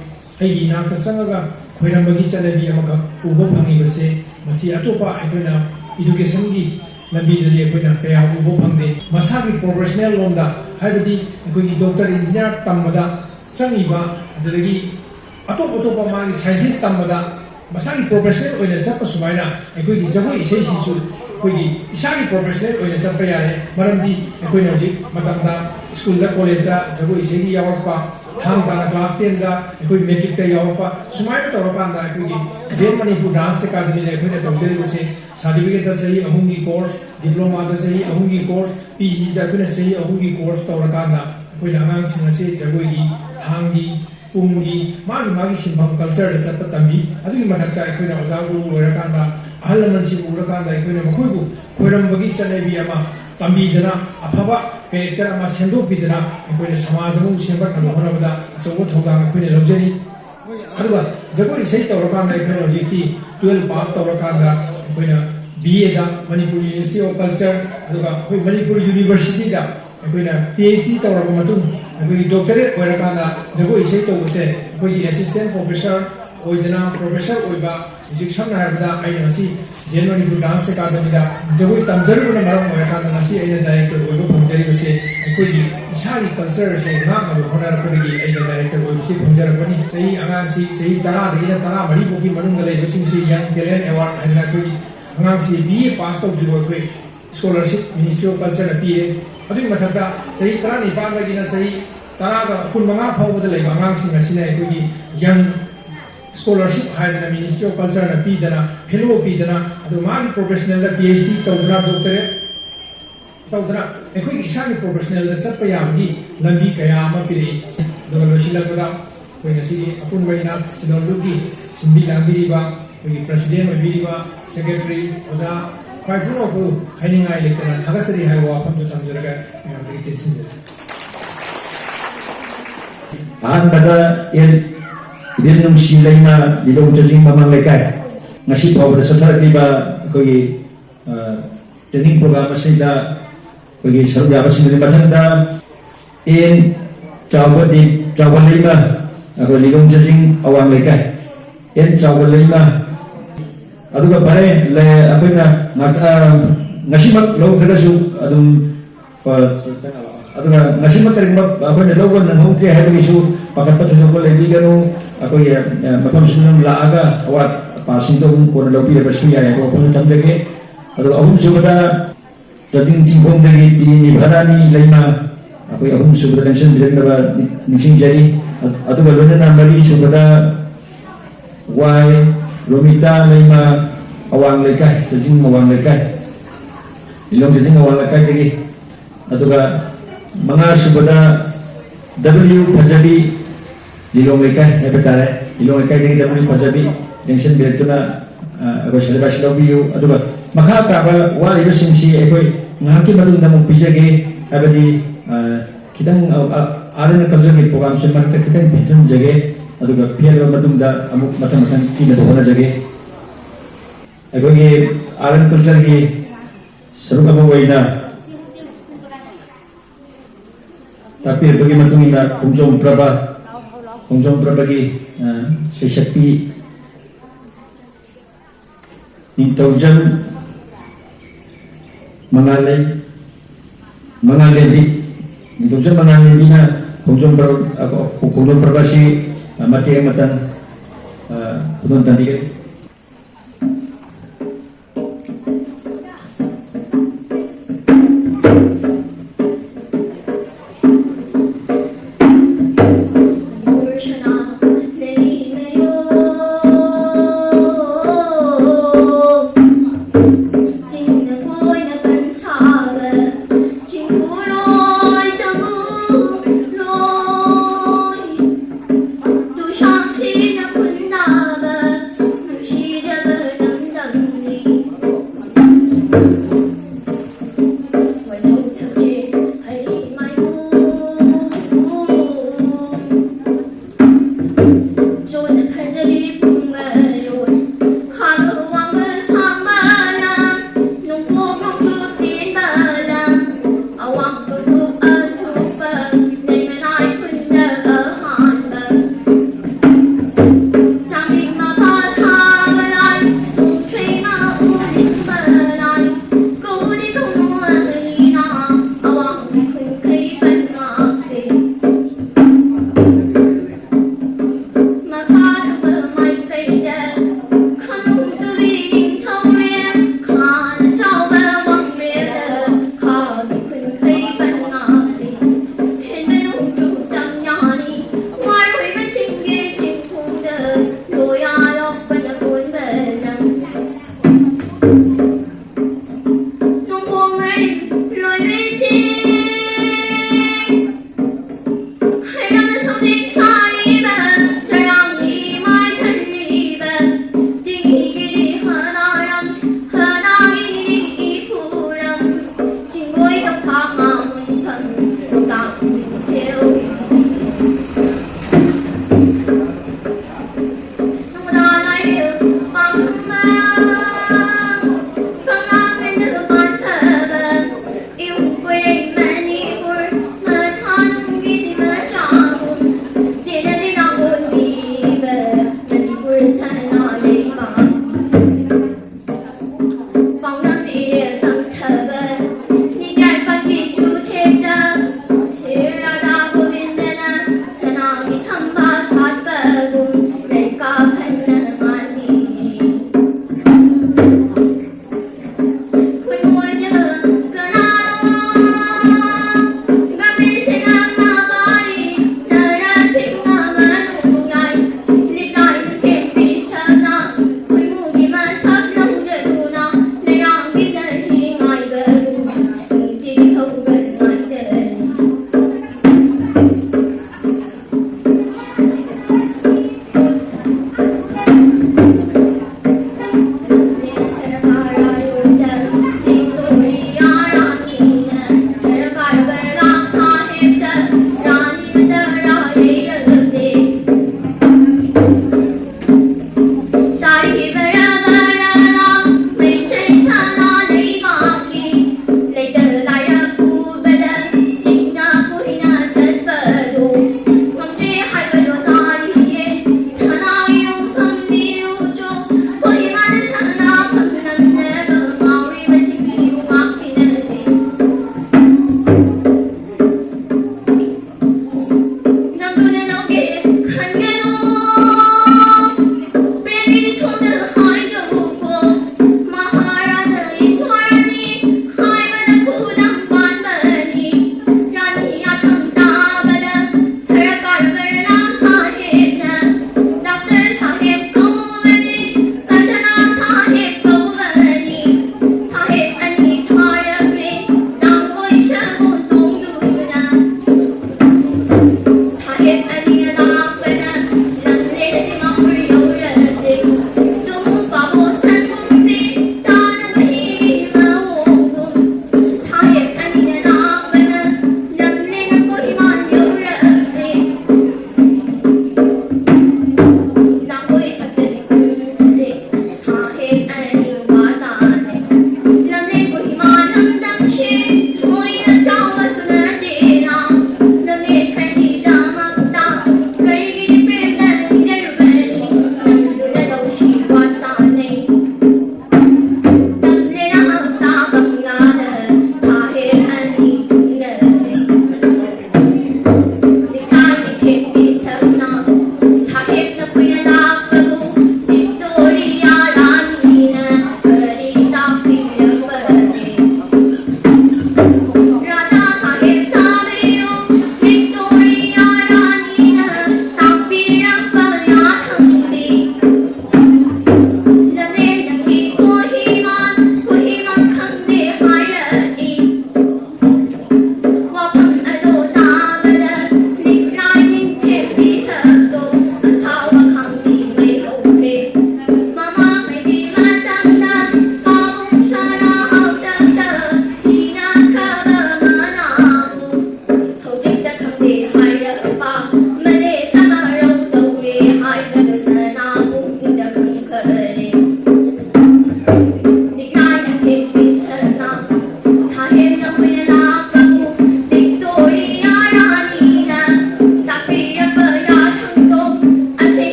aigi nakta sangaga khoirambagi chanabi amaka ubo phangi base masi atopa aikoina education gi lambi dali aikoina kaya ubo phangde masagi professional lomda haibadi ekoi doctor engineer tamada changiba adagi atopa magi scientist tamada masagi professional oina chapa sumaina ekoi gi jagoi isei sisu कोई इशागी professional ओइना चप्पा यारे मरमदी कोई Nozick मतंदा school दा college दा जगो इसेगी यावपा थांग दा class 10 दा कोई मैट्रिक दा यावपा सुमाय तो रकांदा कोई जेन मणिपुर डांस अकादमी ले कोई तौजरी बसे सर्टिफिकेट दा सही अहुंगी कोर्स डिप्लोमा दा सही अहुंगी कोर्स पीजी दा कोई सही अहुंगी कोर्स तो रकांदा कोई नांग सिंगसे जगोगी थांगी पुंगी मागी सिंभम कल्चर दा चप्पा तंबी अदुगी मथक्ता कोई ना ओजागु रकांदा ahal mansi urakanda ikone makoibu khoirambagi chanabi ama tambidana afaba character ama sendopidana ikone samajamu semba kanu honabada asobo thogam ikone lobjeri aduga jagoi sei tawrakanda ikone hojiki 12 pass tawrakanda ikone BA da Manipur University of Culture aduga koi Manipur University da ikone PhD tawraba matung ikoi doctorate oirakanda jagoi sei tawuse ikoi assistant professor oidana professor oiba Jiksham Narada, I see General Dance Academy, the way Tamzari Maramasi, I director will look from Jerry, I could be Shari concerns a not of Honor Puri, I director will see from Jeremy, say Anansi, say Tara, Tara, Maribuki, Manunga, using say young Kellen Award, and Nakui, Anansi, BA passed out to a scholarship, Ministry of Culture, PA, Adu Matata, say Tarani Panda, say Tara, Kumanga, Power, the Anansi, Masina, young scholarship haidana Ministry of Culture na pidana fellow pidana adu magi professional da PhD tawdra doctorate tawdra ekoi isani professional da chappa yamgi lambi kaya ama piri doga losila koda koi nasi apun baina sinolugi simbi lambiriba koi president obiriba secretary oza kai puno ko haininga electana thagasari haiwa apam to tamjaraga yamri tensinja bada el Ibin nung silay na dilong chajing mamang lekay. Ngasi power sa therapy ba koi training program sila koi sarja ba sila matanda in travel lima ako dilong chajing awang lekay. In travel lima aduga pare le ako na ngasi mak lo kagasu adum aduga ngasi mak ring ako na logo na hong kaya hado isu pakat patuloy ko lagi gano ako mapam sunang laaga awat passing to ko na lopi ba siya ko ko tamdege ado ahum subada jating tingkong dagi ni bharani laima ako ahum subada tension direct na ba nising jari ado galona na mari subada why romita laima awang lekay jating awang lekay ilong jating awang lekay dagi ado ga mga subada W Pajabi Lilong Lekay, napatara Lilong Lekay dari W Pajabi yang sen biar tu na aku sudah bahas lagi you aduh makata ba wali bersih si ekoi ngaki madung namun bisa ke abadi kita ada nak kerja ke program semar kita pengen jaga aduh biar madung dah amuk mata-mata kita boleh jaga ekoi ada nak kerja ke seru kamu wajah tapi bagaimana kita kunjung berapa ki sesekti intaujan mengalih di intaujan mengalih di na kunjung berapa si mati amatan kunjung tadi kan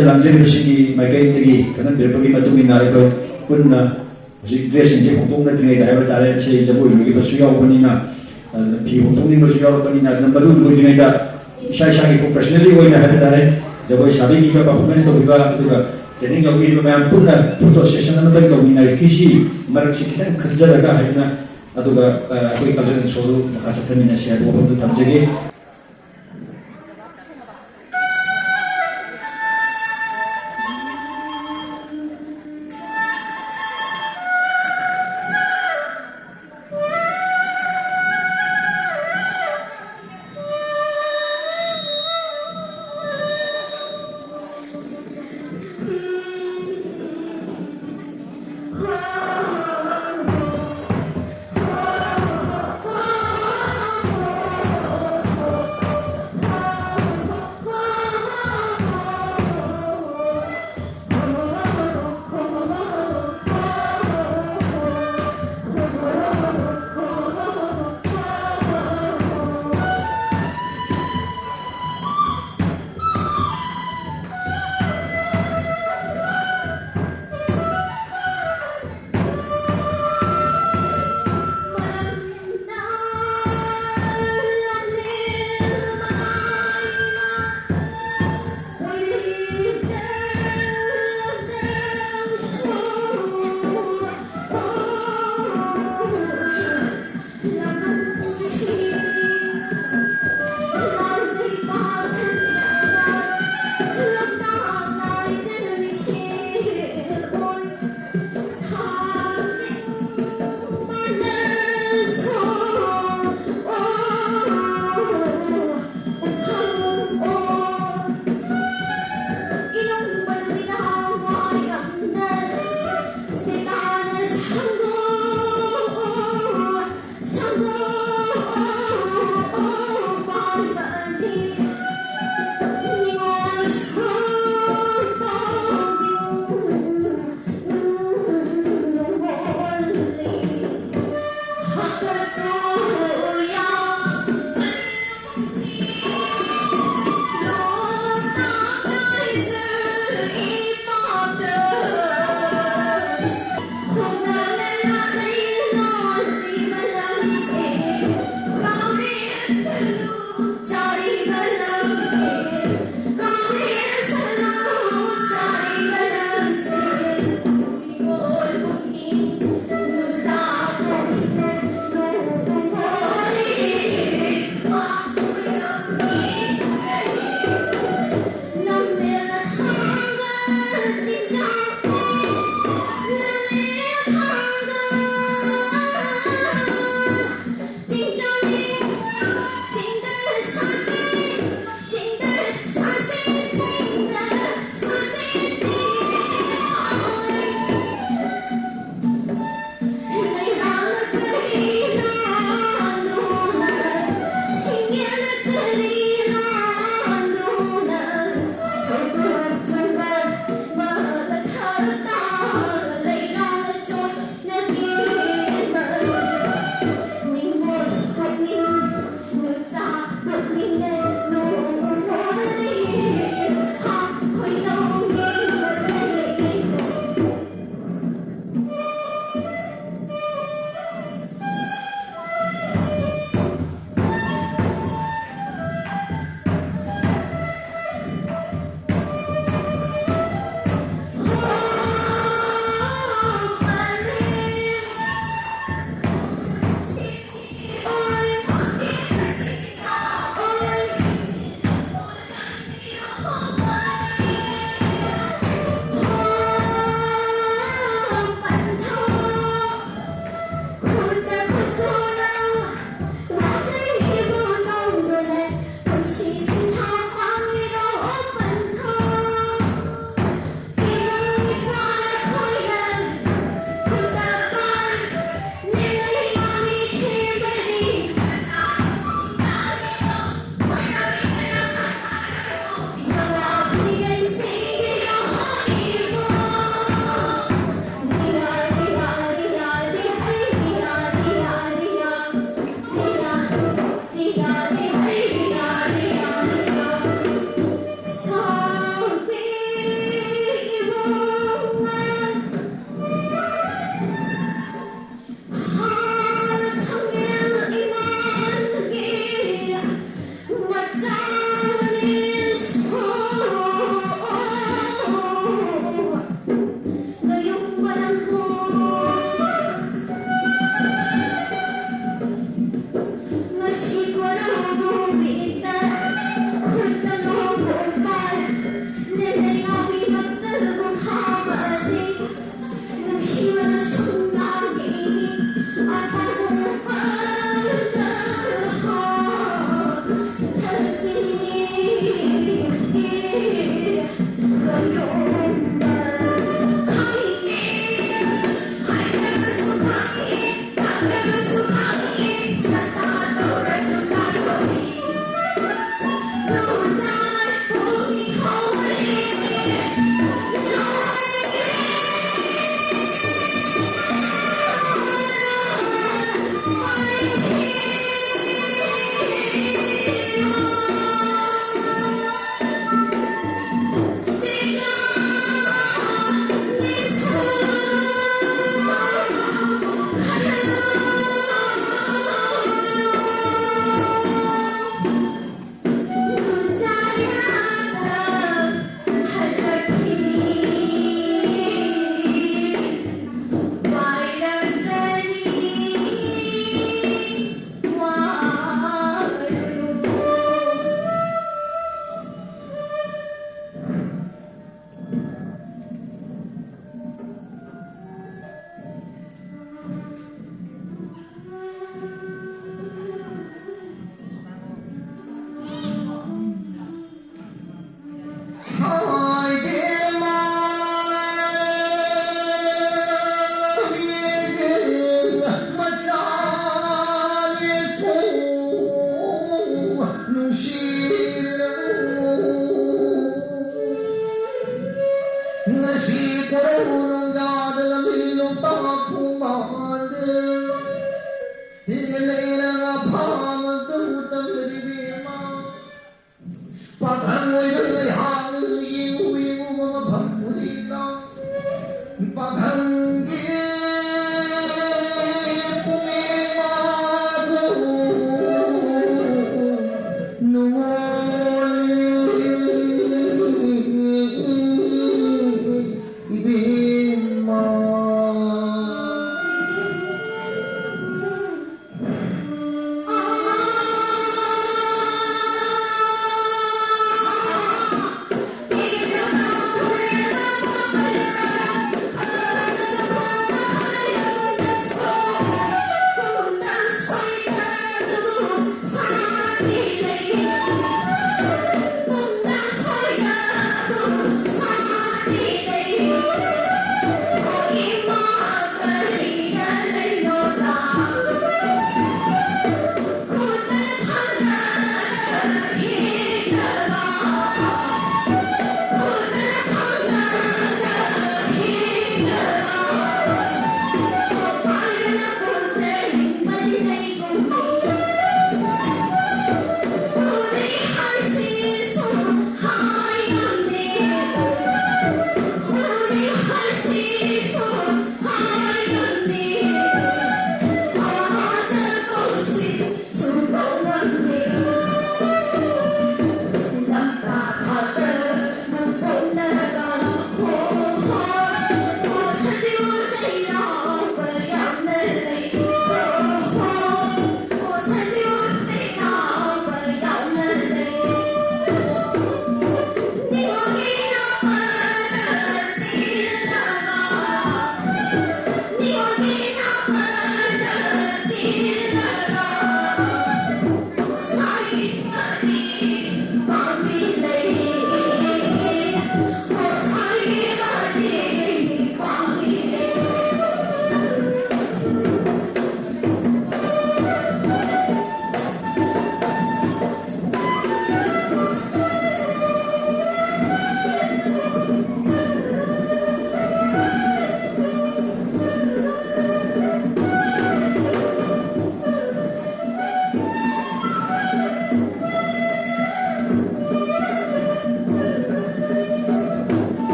ꯁꯤꯗ ꯂꯥꯡꯖꯔꯤꯕꯁꯤꯡꯒꯤ ꯃꯥꯏꯀꯩꯗꯒꯤ ꯈꯟꯅꯕꯤꯔꯛꯄꯒꯤ ꯃꯇꯨꯡ ꯏꯟꯅ ꯑꯩꯈꯣꯏ ꯄꯨꯟꯅ ꯍꯧꯖꯤꯛ ꯗ꯭ꯔꯦꯁꯁꯤꯡꯁꯦ ꯍꯣꯡꯗꯣꯛꯅꯗ꯭ꯔꯤꯉꯩꯗ ꯍꯥꯏꯕ ꯇꯥꯔꯦ ꯏꯁꯩ ꯖꯒꯣꯏ ꯂꯣꯏꯈꯤꯕꯁꯨ ꯌꯥꯎꯕꯅꯤꯅ ꯐꯤ ꯍꯣꯡꯗꯣꯛꯅꯤꯡꯕꯁꯨ ꯌꯥꯎꯔꯛꯄꯅꯤꯅ ꯑꯗꯨꯅ ꯃꯗꯨ ꯂꯣꯏꯗ꯭ꯔꯤꯉꯩꯗ ꯏꯁꯥ ꯏꯁꯥꯒꯤ ꯄ꯭ꯔꯣꯐꯦꯁꯅꯦꯜꯂꯤ ꯑꯣꯏꯅ ꯍꯥꯏꯕ ꯇꯥꯔꯦ ꯖꯒꯣꯏ ꯁꯥꯕꯤꯈꯤꯕ ꯄꯔꯐꯣꯔꯃꯦꯟꯁ ꯇꯧꯈꯤꯕ ꯑꯗꯨꯒ ꯇ꯭ꯔꯦꯅꯤꯡ ꯂꯧꯕꯤꯔꯤꯕ ꯃꯌꯥꯝ ꯄꯨꯟꯅ ꯐꯣꯇꯣ ꯁꯦꯁꯟ ꯑꯃꯇꯪ ꯇꯧꯃꯤꯟꯅꯔꯛꯈꯤꯁꯤ ꯃꯔꯛꯁꯤ ꯈꯤꯇꯪ ꯈꯟꯖꯔꯒ ꯍꯥꯏꯗꯅ ꯑꯗꯨꯒ ꯑꯩꯈꯣꯏ ꯀꯜꯆꯔꯦꯜ ꯁꯣꯗꯨ ꯃꯈꯥ ꯆꯠꯊꯃꯤꯟꯅꯁꯤ ꯍꯥꯏꯕ ꯋꯥꯐꯝꯗꯨ ꯊꯝꯖꯒꯦ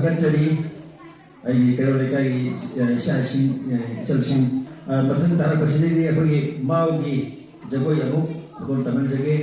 थकचरी इचलसिंग मथन तारपसिदे अखोई माउगी जगोई अमुक खबर तमनजगे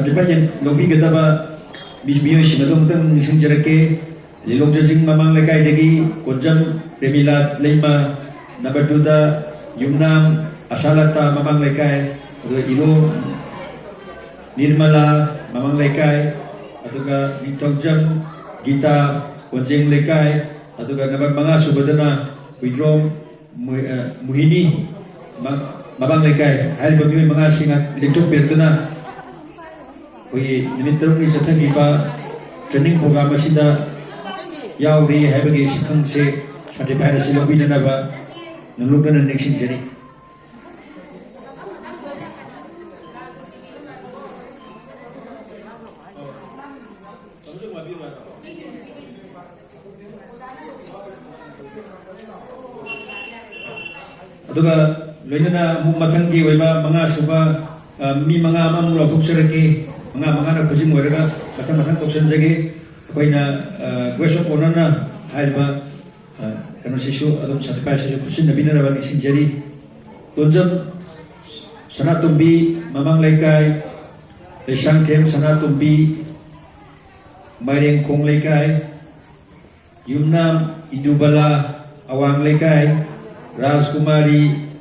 Sampai lobi kita biyo sinadong tang nising jerake lilong jajing mamang lekay dagi konjam remila lema number 2 da yumnam asalata mamang lekay ilo nirmala mamang lekay atuga nitogjam gita konjeng lekay atuga number mga subadana widrom muhini mamang lekay hal babiyo mga singat litung pertuna we nimitrum ni sathagi pa training program asida yauri habagi sikhang se certified asila bidana ba nulugana next jari aduga loinana mu mathangi waiba manga suba mi manga amam lo thukseraki mga na kujing warga matang option jagi koina gwesok onana halba kanu sisu adom certified sisu kusin nabi na bang ising jari tunjam sanatumbi mamang lekay lesang tem sanatumbi mareng kong lekay yumnam idubala awang lekay Rajkumari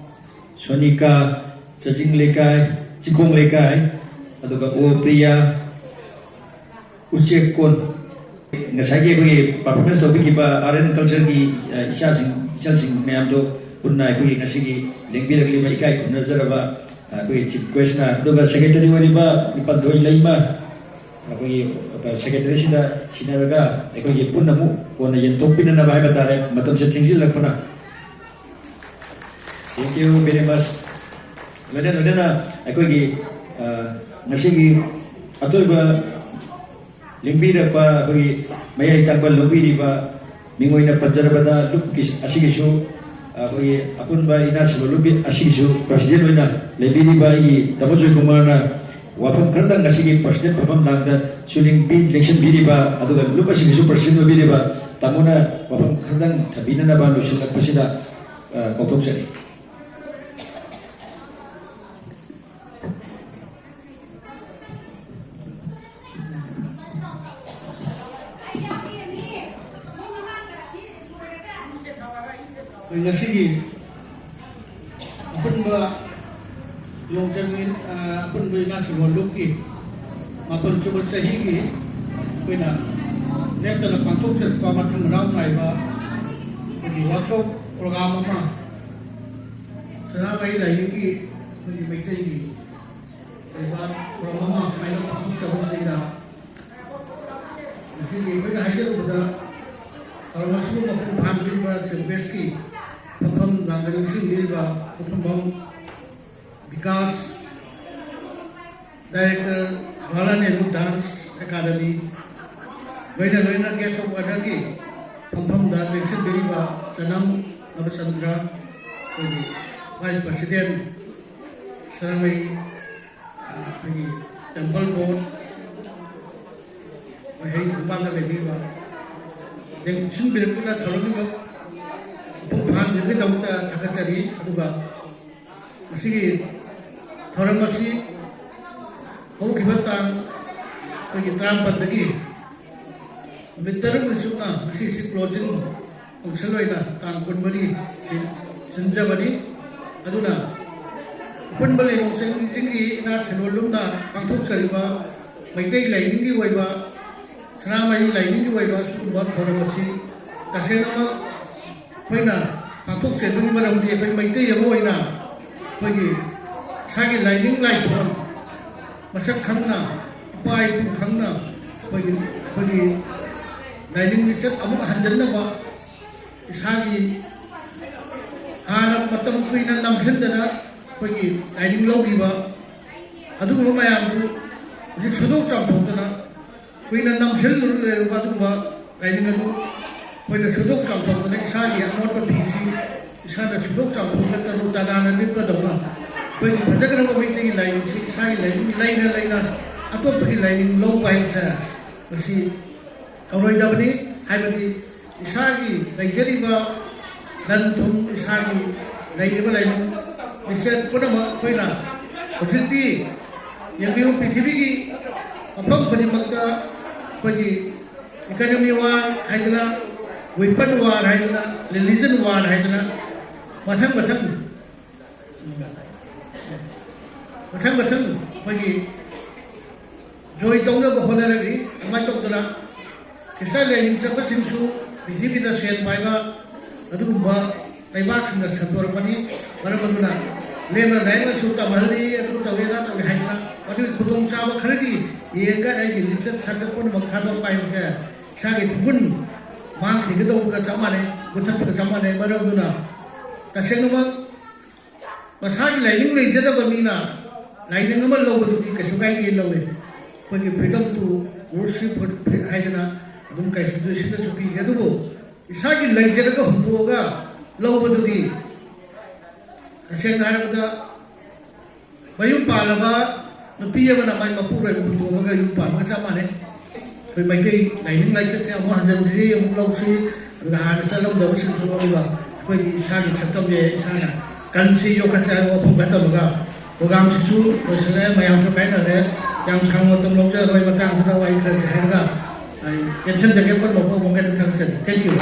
Sonika Cacing lekay Cikong lekay aduga o priya ucek kon ngasage bagi performance topic ba aren culture ki isa sing meam to punna bagi ngasigi lengbi lagi ba ikai nazar ba bagi chief question aduga secretary wali ba ipa doi lai ba bagi secretary sida sinaraga bagi punna mu kon yen topic na ba batare matam se thingsil lakpana thank you very much lena bagi ngasigi atoiba lingpira pa bagi mayay tagbal lobiri ba mingoy na pajarabada lukis asigisu bagi apun ba inas lubi asigisu presiden wena lebiri ba i tabojoy kumana wapam kandang ngasigi presiden papam nagda suling bin election biri ba aduga lupa asigisu presiden biri ba tamuna wapam kandang tabina na ba lusul pasida kotok sari ngasigi apun ba long jangin apun ba nasi woluki apun coba sehigi pina neta na pantok se pa mathang raw nai ba di workshop program ma sana bai dai ki ni bai tai ki ba program ma mai na pantok coba sehida ngasigi pina hajar buda kalau masuk apun paham jin ba service ki प्रथम नागरिक सिंह निर्वा प्रथम विकास director Jawaharlal Nehru dance academy वैना वैना guest of honour की प्रथम नागरिक सिंह निर्वा सनम नवचंद्र वाइस प्रेसिडेंट सरमई टेम्पल बोर्ड वही बांगा निर्वा Singh बिरकुना थरोनी Paham jadi tahu tak cari aduga masih orang masih kau kibatan pergi terampat lagi betul masukna masih si closing selesai na tangkun beri senja beri aduna pun beli orang tinggi na sebelum na pangtuk seriba maitai lain di waiba seramai lain di waiba buat orang masih kasih Pena, pangtuk cendung malam dia pen mai tei amo ina, pergi sagi lining lai suam, masak khangna, pai pun khangna, pergi lining ni set amo hanjan na ba, sagi hanap matam kuinan nam hendana, pergi lining lau di ba, adu ko mayam tu, jadi sudok cam thok na, kuinan nam hendul le ba tu ba, lining adu Pwede sudok sampai na isagi ang mga PC, isa na sudok sampai na tanong tananan din ka daw na. Pwede pa ka na pamiting ilayin, isagi ilayin na, ato pwede ilayin low pahit sa. Kasi, kauroy daw ni, ay pwede isagi, nagjali ba, nantong isagi, nagjali ba layin, iset po naman, pwede na. Kasi yung PTV मफम खुदिमक्ता कोई economy वार हाइजना weapon वार हाइजना religion वार हाइजना मथंग कोई जोई तौना होनरगी अमा तौदना किसा laning सबसिंसु BJP दा सेन पाइबा अदुगुंबा तैबाकसिंगा संदोरपनी मरमदुना लेना नाइना सुता महली अदु तवेना तवे हाइना अदु खुदोंग चाबा खरगी येगा आइगी लिचत साकपुन मखादो पाइबसे सागे खुबुन मांग थिगदौगा चामाने गुथपका चामाने मरमदुना तसेंगमा मसागी लाइनिंग लेजदबा मीना लाइनिंग अमा लौबदुदी कछु गाइगे लौवे कोई फ्रीडम टू वर्शिप हाइजना अदुम काइसिदुसिन सुपी यदुबो इसागी लेजरगा हुंदोगा लौबदुदी तसेंगा हारबदा मयुम पालबा नुपी अमना माइ मपुरै हुंदोगा युम पालबा चामाने कोई माइकई लाइनिंग लाइसेंस अमु हजनजी अमु लौसी हान सलमदबो सिंसुबा कोई इसागी सतमजे इसाना कंसी योकचा ओपन गतबगा प्रोग्राम सिसु लोसले मयाम तो काइनरे yang sangat terlalu lama matang kita wajib kerja harga, tension jaga pun bapak mungkin tersen. Thank you.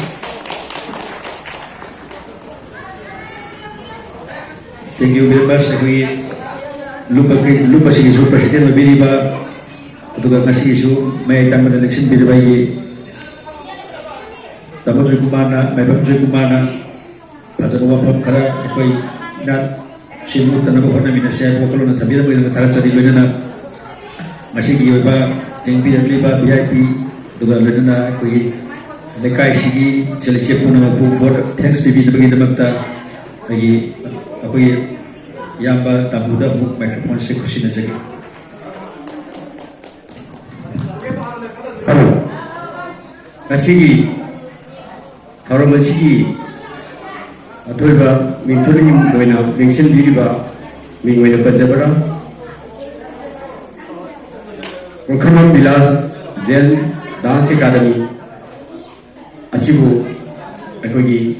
Thank you very much. Kami lupa sih isu presiden lebih riba, juga kasih isu mai tambah election lebih baik. Tambah juga mana, mai tambah juga mana, pada wapam kara koi nak simu tanah kau nak minat saya, kalau nak tambah lebih nak tarik cari mana. Masih di beberapa tinggi dan lebar VIP juga ledena koi lekai sigi seleksi pun nama board thanks bibi bagi tempat lagi aku yang ba tamu dah book microphone sekursi saja. Halo, masih kalau masih atau ba minta ni mana mention diri ba minggu ini pada berapa Rukhamam Bilas Jain Dance Academy asibu akogi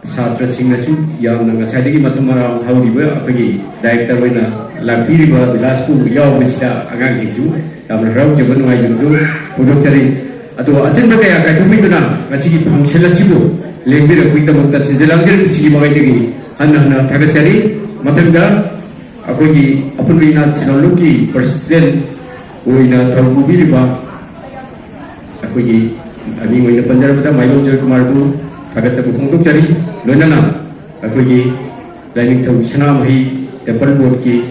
satra singnasu yang ngasadi matumara hauriba akogi director wena lapiriba Bilasku yaw bisida agang jingsu tamra raw jaban wa yudu product cari atau acen bakaya ka tumituna ngasigi function asibu lembira kuita mukta sijelangjir sigi magai degi hanna thagat cari matanga akogi apun wina sinoluki president Uina tahu biriba, aku ini, kami uina penjara pada Mailong Jaya Kumar tu, agak sebut untuk cari, lona aku ini, lain tahu sana mahi, tempat buat ki,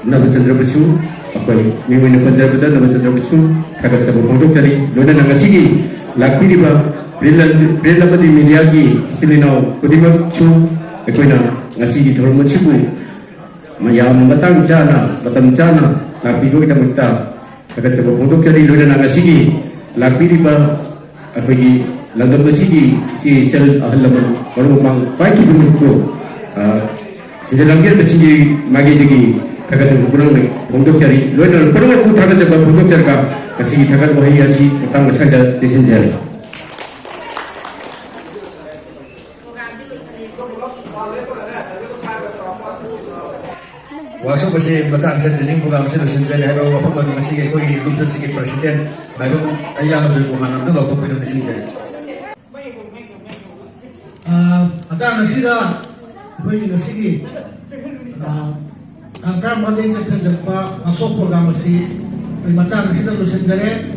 Nabi Chandra Basu, aku ini uina penjara pada Nabi Chandra Basu, agak sebut untuk cari, lona ngacigi, lak biriba, berilah pada media ki, silinau, kudimak cu, aku ini ngacigi terlalu macam Mayam batang jana, lapi ko kita minta. Agak sebab untuk jadi luda naga sigi, lapi riba, apa ini, langgam sigi, si sel ahlam, kalau memang baik itu bentukku. Sejalan bersigi magi degi, agak sebab kurang ni, untuk jadi luda, perlu aku agak sebab untuk cerka, kasih agak bahaya si, tentang masalah desain jari. Waso masih batang saya jening program saya dosen saya ada apa pun masih koi lupa sikit presiden baru ayam tu mana tu lalu pun masih saya. Ada nasi dah, koi nasi ni. Angkat macam saya terjumpa masuk program masih batang nasi dah dosen saya.